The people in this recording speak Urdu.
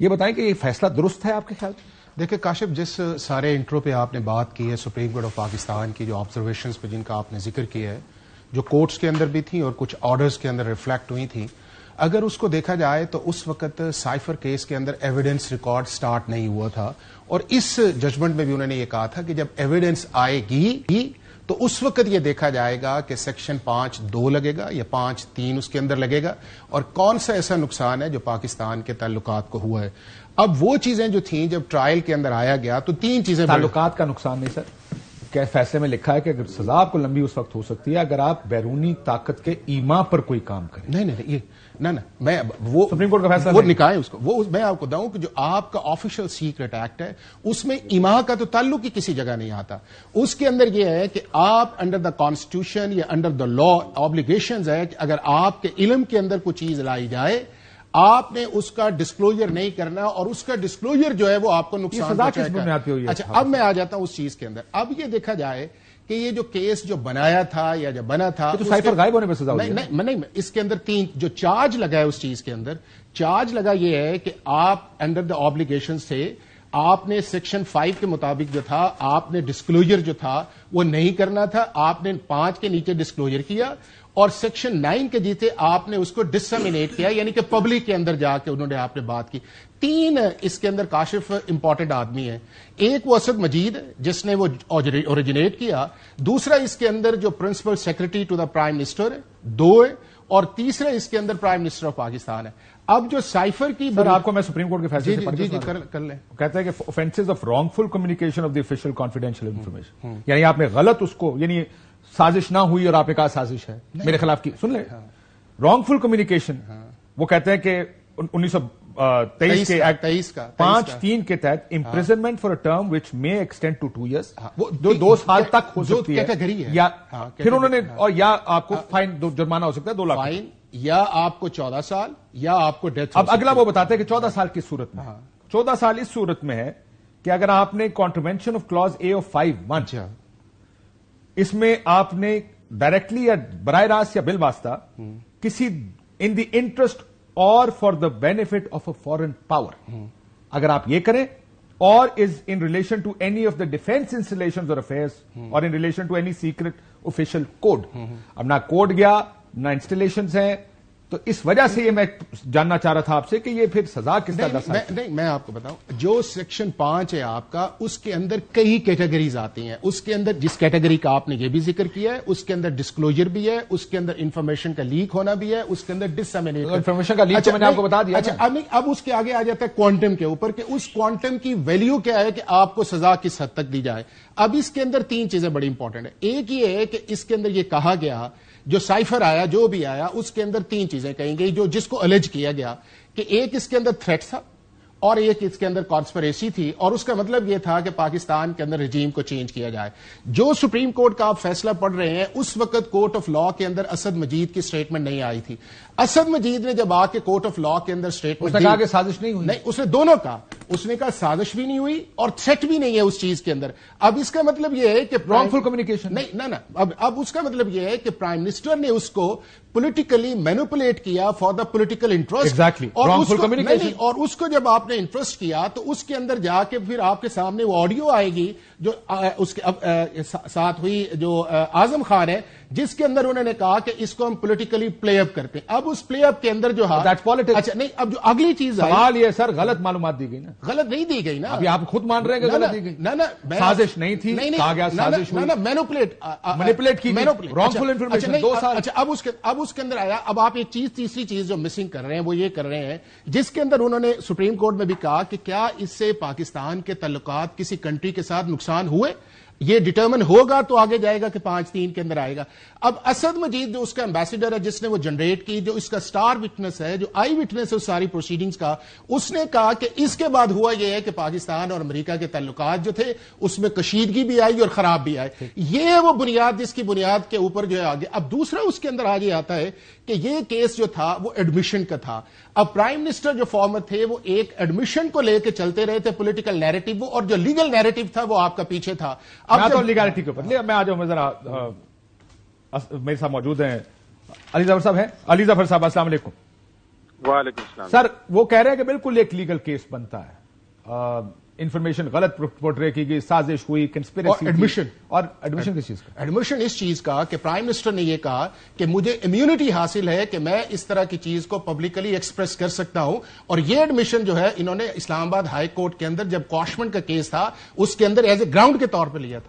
یہ بتائیں کہ یہ فیصلہ درست ہے آپ کے خیال؟ دیکھیں کاشف، جس سارے انٹرو پہ آپ نے بات کی ہے سپریم کورٹ آف پاکستان کی جو آبزرویشنز پہ جن کا آپ نے ذکر کیا ہے، جو کورٹس کے اندر بھی تھیں اور کچھ آرڈرز کے اندر ریفلیکٹ ہوئی تھیں، اگر اس کو دیکھا جائے تو اس وقت سائفر کیس کے اندر ایویڈنس ریکارڈ سٹارٹ نہیں ہوا تھا، اور اس ججمنٹ میں بھی انہوں نے یہ کہا تھا کہ جب ایویڈنس آئے گی تو اس وقت یہ دیکھا جائے گا کہ سیکشن 5(2) لگے گا یا 5(3) اس کے اندر لگے گا، اور کون سا ایسا نقصان ہے جو پاکستان کے تعلقات کو ہوا ہے۔ اب وہ چیزیں جو تھیں جب ٹرائل کے اندر آیا گیا تو 3 چیزیں تعلقات کا نقصان نہیں سر، کیا فیصلے میں لکھا ہے کہ اگر سزا آپ کو لمبی اس وقت ہو سکتی ہے اگر آپ بیرونی طاقت کے ایما پر کوئی کام کریں؟ نہیں میں وہ سپریم کورٹ کا فیصلہ وہ نکالیں اس کو، وہ میں آپ کو بتاؤں کہ جو آپ کا آفیشیل سیکرٹ ایکٹ ہے اس میں ایما کا تو تعلق ہی کسی جگہ نہیں آتا۔ اس کے اندر یہ ہے کہ آپ انڈر دا کانسٹیٹیوشن یا انڈر دا لا آبلیگیشنز ہے کہ اگر آپ کے علم کے اندر کوئی چیز لائی جائے آپ نے اس کا ڈسکلوجر نہیں کرنا، اور اس کا ڈسکلوجر جو ہے وہ آپ کو نقصان پہنچائے گا۔ اچھا اب میں آ جاتا ہوں اس چیز کے اندر۔ اب یہ دیکھا جائے کہ یہ جو کیس جو بنایا تھا یا جو بنا تھا تو سائفر غائب ہونے پہ سزا ہوئی؟ نہیں، اس کے اندر 3 جو چارج لگا ہے اس چیز کے اندر، چارج لگا یہ ہے کہ آپ انڈر دا آبلیگیشن سے آپ نے سیکشن 5 کے مطابق جو تھا آپ نے ڈسکلوجر جو تھا وہ نہیں کرنا تھا، آپ نے 5 کے نیچے ڈسکلوجر کیا، اور سیکشن 9 کے جیتے آپ نے اس کو ڈسمینیٹ کیا، یعنی کہ پبلک کے اندر جا کے انہوں نے آپ نے بات کی۔ 3 اس کے اندر کاشف امپورٹنٹ آدمی ہیں، ایک وہ اسد مجید جس نے وہ اوریجنیٹ کیا، دوسرا اس کے اندر جو principal secretary to the prime minister ہے 2 ہے، اور تیسرا اس کے اندر پرائم منسٹر آف پاکستان ہے۔ اب جو سائفر کی سر آپ کو میں سپریم کورٹ کے فیصلے سے جی کر لیں، کہتا ہے کہ offenses of wrongful communication of the official confidential information، یعنی آپ نے غلط اس کو، یعنی سازش نہ ہوئی اور آپ نے کہا سازش ہے میرے خلاف کی، سن لیں رانگ فل کمیونیکیشن، وہ کہتے ہیں کہ 1923 کے ایکٹ 5(3) کے تحت imprisonment for a term which may extend to 2 years، جو 2 سال تک ہو سکتی ہے، یا پھر انہوں نے، اور یا آپ کو فائن جرمانہ ہو سکتا ہے 2 لاکھ فائن، یا آپ کو 14 سال یا آپ کو ڈیتھ۔ اب اگلا وہ بتاتے ہیں کہ 14 سال کی صورت میں، 14 سال اس صورت میں ہے کہ اگر آپ نے کانٹروینشن آف کلاز A of 5(1) اس میں آپ نے ڈائریکٹلی یا براہ راست یا بالواسطہ کسی in the interest or for the benefit of a foreign power, اگر آپ یہ کریں، or is in relation to any of the defence installations or affairs, or in relation to any secret official code. اب نہ کوڈ گیا نہ انسٹالیشنز ہیں، تو اس وجہ سے یہ میں جاننا چاہ رہا تھا آپ سے کہ یہ پھر سزا کس طرح؟ نہیں میں آپ کو بتاؤں، جو سیکشن 5 ہے آپ کا، اس کے اندر کئی کیٹیگریز آتی ہیں، اس کے اندر جس کیٹیگری کا آپ نے یہ بھی ذکر کیا ہے اس کے اندر ڈسکلوجر بھی ہے، اس کے اندر انفارمیشن کا لیک ہونا بھی ہے، اس کے اندر ڈسمینیٹ انفارمیشن کا لیک، میں نے آپ کو بتا دیا۔ اچھا اب اس کے آگے آ جاتا ہے کوانٹم کے اوپر کہ اس کوانٹم کی ویلیو کیا ہے کہ آپ کو سزا کس حد تک دی جائے۔ اب اس کے اندر 3 چیزیں بڑی امپورٹنٹ ہیں۔ ایک یہ ہے کہ اس کے اندر یہ کہا گیا، جو سائفر آیا جو بھی آیا اس کے اندر 3 چیزیں کہیں گئی جو جس کو الج کیا گیا، کہ ایک اس کے اندر تھریٹ تھا، اور ایک اس کے اندر کانسپریسی تھی، اور اس کا مطلب یہ تھا کہ پاکستان کے اندر رجیم کو چینج کیا جائے۔ جو سپریم کورٹ کا آپ فیصلہ پڑھ رہے ہیں اس وقت کورٹ آف لا کے اندر اسد مجید کی سٹیٹمنٹ نہیں آئی تھی۔ اسد مجید نے جب آ کے کورٹ آف لا کے اندر سٹیٹمنٹ کہا کہ سازش نہیں ہوئی، نہیں، اس نے دونوں کہا، اس نے کہا سازش بھی نہیں ہوئی اور تھریٹ بھی نہیں ہے اس چیز کے اندر۔ اب اس کا مطلب یہ ہے کہ رانگ فل کمیونیکیشن نہیں، اب اس کا مطلب یہ ہے کہ پرائم منسٹر نے اس کو پولیٹیکلی مینوپولیٹ کیا فار دا پولیٹیکل انٹرسٹ، اور اس کو جب آپ نے انٹرسٹ کیا تو اس کے اندر جا کے پھر آپ کے سامنے وہ آڈیو آئے گی جو اس کے ساتھ ہوئی، جو اعظم خان ہے، جس کے اندر انہوں نے کہا کہ اس کو ہم پولیٹیکلی پلے اپ کرتے ہیں۔ اب اس پلے اپ کے اندر جو ہے اچھا نہیں، اب جو اگلی چیز سوال یہ سر غلط معلومات دی گئی نا؟ غلط نہیں دی گئی نا، ابھی آپ خود مان رہے ہیں کہ غلط دی گئی؟ نہ سازش نہیں تھی، کہا گیا سازش ہوئی، مینوپولیٹ کی، رانگ فل انفارمیشن 2 سال۔ اچھا اب اس کے اندر آیا، اب آپ ایک چیز، تیسری چیز جو مسنگ کر رہے ہیں وہ یہ کر رہے ہیں، جس کے اندر انہوں نے سپریم کورٹ میں بھی کہا کہ کیا اس سے پاکستان کے تعلقات کسی کنٹری کے ساتھ نقصان ہوئے، یہ ڈٹرمن ہوگا تو آگے جائے گا کہ 5(3) کے اندر آئے گا۔ اب اسد مجید جو اس کا ایمبیسیڈر ہے جس نے وہ جنریٹ کی، جو اس کا سٹار وٹنس ہے، جو آئی وٹنس ہے اس ساری پروسیڈنگز کا، اس نے کہا کہ اس کے بعد ہوا یہ ہے کہ پاکستان اور امریکہ کے تعلقات جو تھے اس میں کشیدگی بھی آئی اور خراب بھی آئے۔ یہ وہ بنیاد جس کی بنیاد کے اوپر جو ہے آگے۔ اب دوسرا اس کے اندر آج یہ آتا ہے کہ یہ کیس جو تھا وہ ایڈمیشن کا تھا۔ اب پرائم منسٹر جو فارمر تھے وہ ایک ایڈمیشن کو لے کے چلتے رہے تھے، پولیٹیکل نیریٹو، اور جو لیگل نیریٹو تھا وہ آپ کا پیچھے تھا۔ اب تو لیگلٹی کے اوپر میں آ جاؤں، میں ذرا میرے ساتھ موجود ہیں علی ظفر صاحب ہیں۔ علی ظفر صاحب السلام علیکم۔ وعلیکم السلام سر وہ کہہ رہے ہیں کہ بالکل ایک لیگل کیس بنتا ہے، انفارمیشن غلط پورٹرے کی گئی، سازش ہوئی، کنسپیریسی، اور ایڈمیشن کس چیز کا؟ ایڈمیشن اس چیز کا کہ پرائم منسٹر نے یہ کہا کہ مجھے امیونٹی حاصل ہے کہ میں اس طرح کی چیز کو پبلکلی ایکسپریس کر سکتا ہوں، اور یہ ایڈمیشن جو ہے انہوں نے اسلام آباد ہائی کورٹ کے اندر جب کوشمن کا کیس تھا اس کے اندر ایز اے گراؤنڈ کے طور پہ لیا تھا۔